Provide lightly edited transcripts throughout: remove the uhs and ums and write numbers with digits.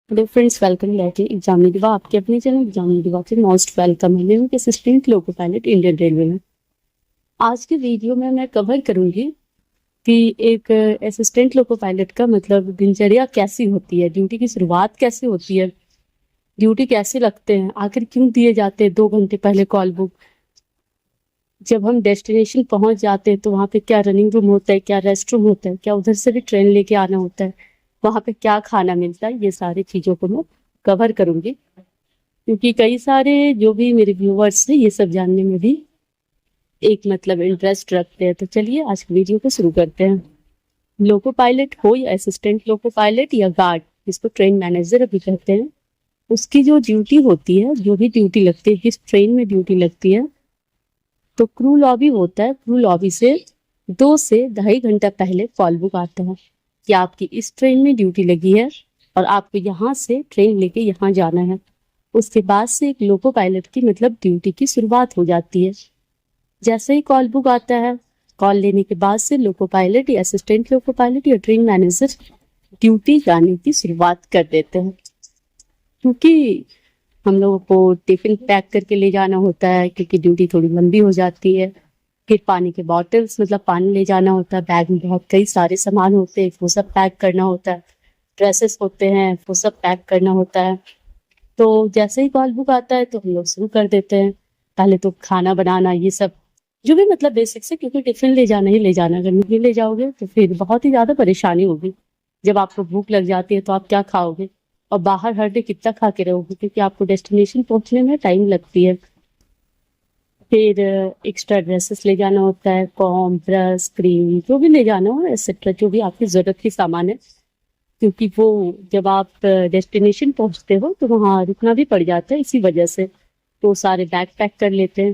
Hello friends, welcome back to exam diva. आपके अपने channel exam दिवा से मोस्ट वेलकम है। मैं assistant loco pilot Indian railway में। आज के वीडियो में मैं कवर करूंगी कि एक असिस्टेंट लोको पायलट का मतलब दिनचर्या कैसी होती है, ड्यूटी की शुरुआत कैसे होती है, ड्यूटी कैसे लगते हैं, आखिर क्यों दिए जाते हैं 2 घंटे पहले कॉल बुक, जब हम डेस्टिनेशन पहुंच जाते हैं तो वहाँ पे क्या रनिंग रूम होता है, क्या रेस्ट रूम होता है, क्या उधर से भी ट्रेन लेके आना होता है, वहाँ पे क्या खाना मिलता है, ये सारी चीज़ों को मैं कवर करूंगी। क्योंकि कई सारे जो भी मेरे व्यूवर्स हैं ये सब जानने में भी एक मतलब इंटरेस्ट रखते हैं। तो चलिए आज की वीडियो को शुरू करते हैं। लोको पायलट हो या असिस्टेंट लोको पायलट या गार्ड, जिसको ट्रेन मैनेजर अभी कहते हैं, उसकी जो ड्यूटी होती है, जो भी ड्यूटी लगती है, जिस ट्रेन में ड्यूटी लगती है, तो क्रू लॉबी होता है। क्रू लॉबी से 2 से 2.5 घंटा पहले कॉल बुक आता है कि आपकी इस ट्रेन में ड्यूटी लगी है और आपको यहाँ से ट्रेन लेके यहाँ जाना है। उसके बाद से एक लोको पायलट की मतलब ड्यूटी की शुरुआत हो जाती है। जैसे ही कॉल बुक आता है, कॉल लेने के बाद से लोको पायलट या असिस्टेंट लोको पायलट या ट्रेन मैनेजर ड्यूटी जाने की शुरुआत कर देते हैं। क्योंकि हम लोगों को टिफिन पैक करके ले जाना होता है, क्योंकि ड्यूटी थोड़ी लंबी हो जाती है। फिर पानी के बॉटल्स मतलब पानी ले जाना होता है, बैग में बहुत कई सारे सामान होते हैं, वो सब पैक करना होता है। ड्रेसेस होते हैं, वो सब पैक करना होता है। तो जैसे ही कॉल बुक आता है तो हम लोग शुरू कर देते हैं। पहले तो खाना बनाना, ये सब जो भी मतलब बेसिक से, क्योंकि टिफिन ले जाना ही ले जाना, अगर नहीं ले जाओगे तो फिर बहुत ही ज़्यादा परेशानी होगी। जब आपको भूख लग जाती है तो आप क्या खाओगे, और बाहर हर डे कितना खा के रहोगे, क्योंकि आपको डेस्टिनेशन पहुंचने में टाइम लगती है। फिर एक्स्ट्रा ड्रेसेस ले जाना होता है, कॉम, ब्रश, क्रीम, जो भी ले जाना हो एक्सेट्रा, जो भी आपकी ज़रूरत की सामान है। क्योंकि वो जब आप डेस्टिनेशन पहुंचते हो तो वहाँ रुकना भी पड़ जाता है, इसी वजह से तो सारे बैग पैक कर लेते हैं।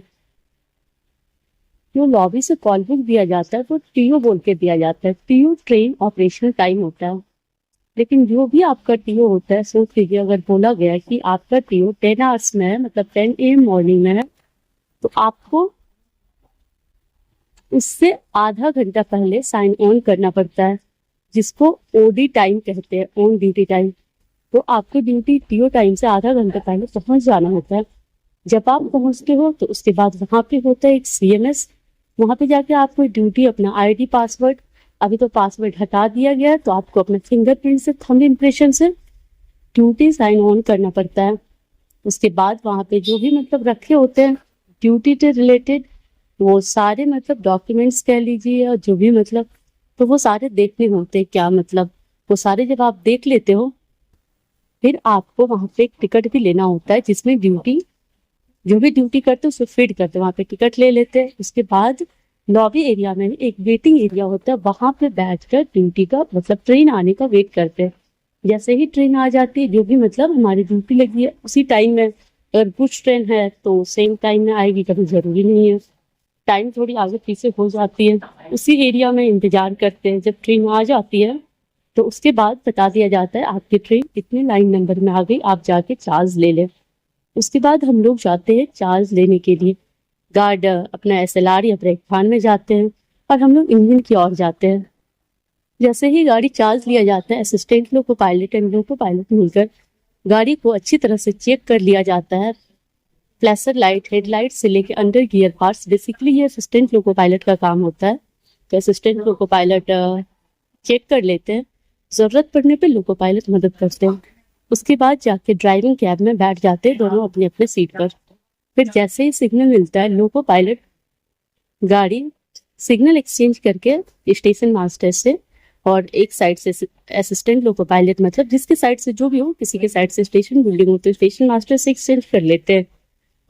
जो लॉबी से कॉल बुक दिया जाता है वो टीओ बोल के दिया जाता है। टीओ ट्रेन ऑपरेशनल टाइम होता है। लेकिन जो भी आपका टीओ होता है, सोच लीजिए अगर बोला गया कि आपका टीओ 10 आवर्स में है, मतलब 10 AM मॉर्निंग में है, तो आपको उससे आधा घंटा पहले साइन ऑन करना पड़ता है, जिसको ओडी टाइम कहते हैं, ऑन ड्यूटी टाइम। तो आपको ड्यूटी टीओ टाइम से आधा घंटा पहले पहुंच जाना होता है। जब आप पहुंचते हो तो उसके बाद वहां पे होता है एक सीएमएस। वहां पे जाके आपको ड्यूटी अपना आईडी, पासवर्ड, अभी तो पासवर्ड हटा दिया गया है, तो आपको अपने फिंगरप्रिंट से, थंब इम्प्रेशन से ड्यूटी साइन ऑन करना पड़ता है। उसके बाद वहां पे जो भी मतलब रखे होते हैं ड्यूटी से रिलेटेड, वो सारे मतलब डॉक्यूमेंट्स कह लीजिए, और जो भी मतलब, तो वो सारे देखने होते हैं। क्या मतलब, वो सारे जब आप देख लेते हो फिर आपको वहां पे एक टिकट भी लेना होता है, जिसमें ड्यूटी, जो भी ड्यूटी करते हैं उसको फीड करते हैं, वहां पे टिकट ले लेते हैं। उसके बाद लॉबी एरिया में एक वेटिंग एरिया होता है, वहां पे बैठकर ड्यूटी का मतलब ट्रेन आने का वेट करते हैं। जैसे ही ट्रेन आ जाती है, जो भी मतलब हमारी ड्यूटी लगी है उसी टाइम में, अगर कुछ ट्रेन है तो सेम टाइम में आएगी, कभी जरूरी नहीं है, टाइम थोड़ी आगे पीछे हो जाती है, उसी एरिया में इंतजार करते हैं। जब ट्रेन आ जाती है तो उसके बाद बता दिया जाता है आपकी ट्रेन इतने लाइन नंबर में आ गई, आप जाके चार्ज ले लें। उसके बाद हम लोग जाते हैं चार्ज लेने के लिए। गार्ड अपना एसएलआर या ब्रेक भान में जाते हैं और हम लोग इंजन की ओर जाते हैं। जैसे ही गाड़ी चार्ज लिया जाता है, assistant loco pilot and loco pilot मिलकर गाड़ी को अच्छी तरह से चेक कर लिया जाता है। फ्लैशर लाइट, हेडलाइट से लेके अंडर गियर पार्ट्स, बेसिकली ये असिस्टेंट लोको पायलट का काम होता है। तो असिस्टेंट लोको पायलट चेक कर लेते हैं, जरूरत पड़ने पे लोको पायलट मदद करते हैं। उसके बाद जाके ड्राइविंग कैब में बैठ जाते हैं दोनों अपने अपने सीट पर। फिर जैसे ही सिग्नल मिलता है, लोको पायलट गाड़ी सिग्नल एक्सचेंज करके स्टेशन मास्टर से, और एक साइड से असिस्टेंट लोको पायलट मतलब जिसके साइड से जो भी हो, किसी के साइड से स्टेशन बिल्डिंग हो तो स्टेशन मास्टर से एक्सचेंज कर लेते हैं,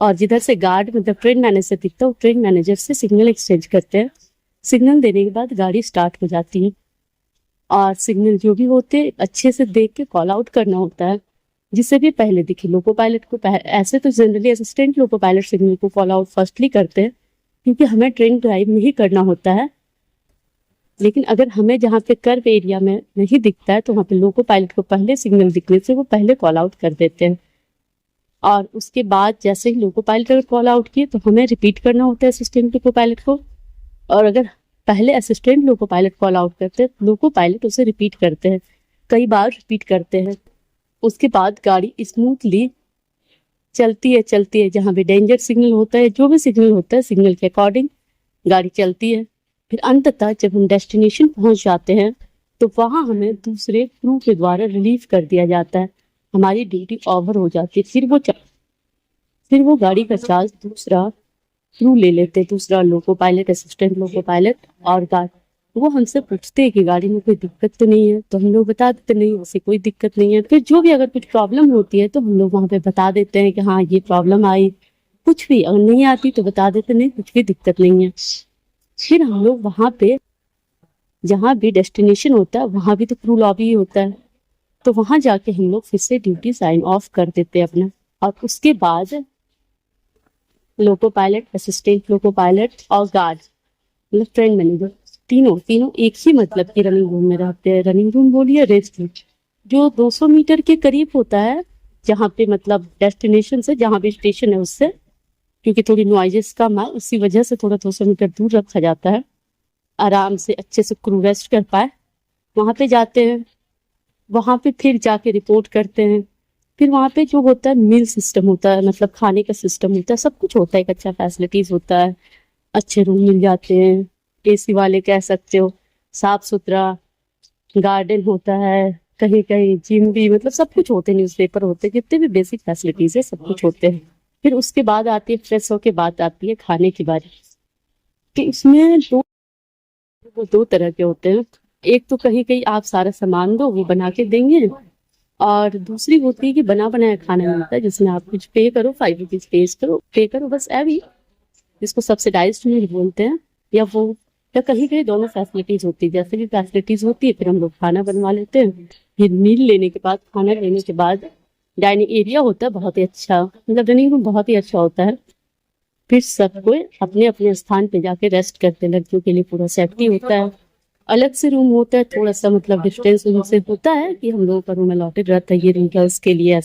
और जिधर से गार्ड मतलब ट्रेन मैनेजर दिखता है वो ट्रेन मैनेजर से सिग्नल एक्सचेंज करते हैं। सिग्नल देने के बाद गाड़ी स्टार्ट हो जाती है, और सिग्नल जो भी होते हैं अच्छे से देख के कॉल आउट करना होता है, जिससे भी पहले दिखे। लोको पायलट को ऐसे तो generally assistant loco pilot signal को कॉल आउट फर्स्टली करते हैं, क्योंकि हमें ट्रेन ड्राइव नहीं करना होता है। लेकिन अगर हमें जहाँ पे कर्व एरिया में नहीं दिखता है तो वहाँ पे लोको पायलट को पहले सिग्नल दिखने से वो पहले कॉल आउट कर देते हैं। और उसके बाद जैसे ही लोको पायलट अगर कॉल आउट किए तो हमें रिपीट करना होता है असिस्टेंट लोको पायलट को, और अगर पहले assistant loco pilot call out करते हैं, लोको पायलट उसे रिपीट करते हैं, कई बार रिपीट करते हैं। उसके बाद गाड़ी स्मूथली चलती है, जहाँ भी डेंजर सिग्नल होता है, जो भी सिग्नल होता है, सिग्नल के अकॉर्डिंग गाड़ी चलती है। फिर अंततः जब हम डेस्टिनेशन पहुंच जाते हैं तो वहां हमें दूसरे क्रू के द्वारा रिलीव कर दिया जाता है, हमारी ड्यूटी ओवर हो जाती है। फिर वो गाड़ी का चार्ज दूसरा क्रू ले लेते हैं, दूसरा loco pilot, assistant loco pilot. और वो हमसे पूछते हैं कि गाड़ी में कोई दिक्कत तो नहीं है, तो हम लोग बता देते नहीं, वैसे कोई दिक्कत नहीं है। फिर जो भी अगर कुछ प्रॉब्लम होती है तो हम लोग वहाँ पे बता देते हैं कि हाँ ये प्रॉब्लम आई। कुछ भी अगर नहीं आती तो बता देते नहीं, कुछ भी दिक्कत नहीं है। फिर हम लोग वहाँ पे जहाँ भी डेस्टिनेशन होता है वहाँ भी तो क्रू लॉबी होता है, तो वहाँ जाके हम लोग फिर से ड्यूटी साइन ऑफ कर देते हैं अपना। और उसके बाद loco pilot, assistant loco pilot और गार्ड मतलब ट्रेन मैनेजर तीनों एक ही मतलब की रनिंग रूम में रहते हैं। रनिंग रूम बोलिए, रेस्ट रूम, जो 200 मीटर के करीब होता है, जहाँ पे मतलब डेस्टिनेशन से जहाँ भी स्टेशन है उससे, क्योंकि थोड़ी नॉइजेस कम है उसी वजह से थोड़ा 200 मीटर दूर रखा जाता है, आराम से अच्छे से क्रू रेस्ट कर पाए। वहाँ पे जाते हैं, वहाँ पे फिर जाके रिपोर्ट करते हैं। फिर वहाँ पे जो होता है मील सिस्टम होता है, मतलब खाने का सिस्टम होता है, सब कुछ होता है, एक अच्छा फैसिलिटीज होता है, अच्छे रूम मिल जाते हैं, एसी वाले कह सकते हो, साफ सुथरा गार्डन होता है, कहीं कहीं जिम भी, मतलब सब कुछ होते हैं, न्यूज़पेपर होते हैं, जितने भी बेसिक फैसिलिटीज है सब कुछ होते हैं। फिर उसके बाद आती है फ्रेश होके बात आती है खाने की बारी। कि इसमें दो तरह के होते हैं। एक तो कहीं कहीं आप सारा सामान दो वो बना के देंगे, और दूसरी होती है कि बना बनाया खाना मिलता है, जिसमें आप कुछ पे करो, 5 रुपीज पे करो बस, ऐवी जिसको सब्सिडाइज्ड मील बोलते हैं। या वो या कहीं कहीं दोनों फैसिलिटीज होती है, जैसे भी फैसिलिटीज होती है फिर हम लोग खाना बनवा लेते हैं। फिर मील लेने के बाद, खाना लेने के बाद डाइनिंग एरिया होता है बहुत ही अच्छा, मतलब डाइनिंग रूम बहुत ही अच्छा होता है। फिर सब कोई अपने अपने स्थान पे जाके रेस्ट करते हैं। लड़कियों के लिए पूरा सेफ्टी होता है, अलग से रूम होता है, थोड़ा सा मतलब डिस्टेंस उनसे होता है कि हम लोगों का रूम अलॉटेड रहता है, ये रूम गर्ल्स के लिए,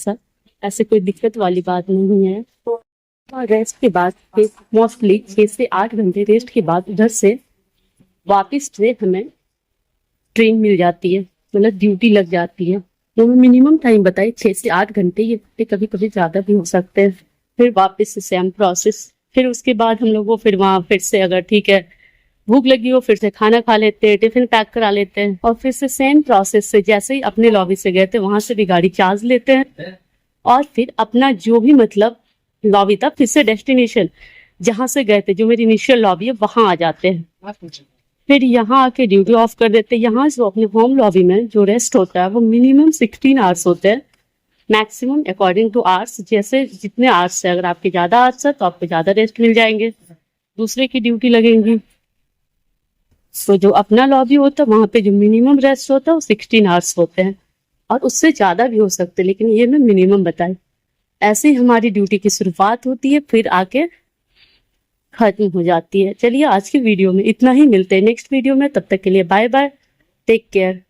ऐसे कोई दिक्कत वाली बात नहीं है। और रेस्ट के बाद मोस्टली 6 से 8 घंटे रेस्ट के बाद उधर से वापस से हमें ट्रेन मिल जाती है, मतलब ड्यूटी लग जाती है। वो मिनिमम टाइम बताइए 6 से 8 घंटे, ये कभी कभी ज़्यादा भी हो सकते हैं। फिर वापस से सेम प्रोसेस। फिर उसके बाद हम लोग वो फिर वहाँ फिर से अगर ठीक है भूख लगी हो फिर से खाना खा लेते हैं, टिफिन पैक करा लेते हैं, और फिर से सेम प्रोसेस से जैसे ही अपने लॉबी से गए थे वहां से भी गाड़ी चार्ज लेते हैं, और फिर अपना जो भी मतलब लॉबी था फिर से डेस्टिनेशन जहां से गए थे, जो मेरी इनिशियल लॉबी है वहां आ जाते हैं। फिर यहाँ आके ड्यूटी ऑफ कर देते हैं। यहाँ से अपने होम लॉबी में जो रेस्ट होता है वो मिनिमम 16 आवर्स होते हैं, मैक्सिमम अकॉर्डिंग टू आवर्स, जैसे जितने आवर्स है, अगर आपके ज्यादा आवर्स है तो आपको ज्यादा रेस्ट मिल जाएंगे, दूसरे की ड्यूटी लगेंगी। तो जो अपना लॉबी होता है वहां पे जो मिनिमम रेस्ट होता है वो 16 आवर्स होते हैं, और उससे ज्यादा भी हो सकते हैं, लेकिन ये मैं मिनिमम बताई। ऐसे ही हमारी ड्यूटी की शुरुआत होती है, फिर आके खत्म हो जाती है। चलिए आज की वीडियो में इतना ही, मिलते हैं नेक्स्ट वीडियो में, तब तक के लिए बाय बाय, टेक केयर।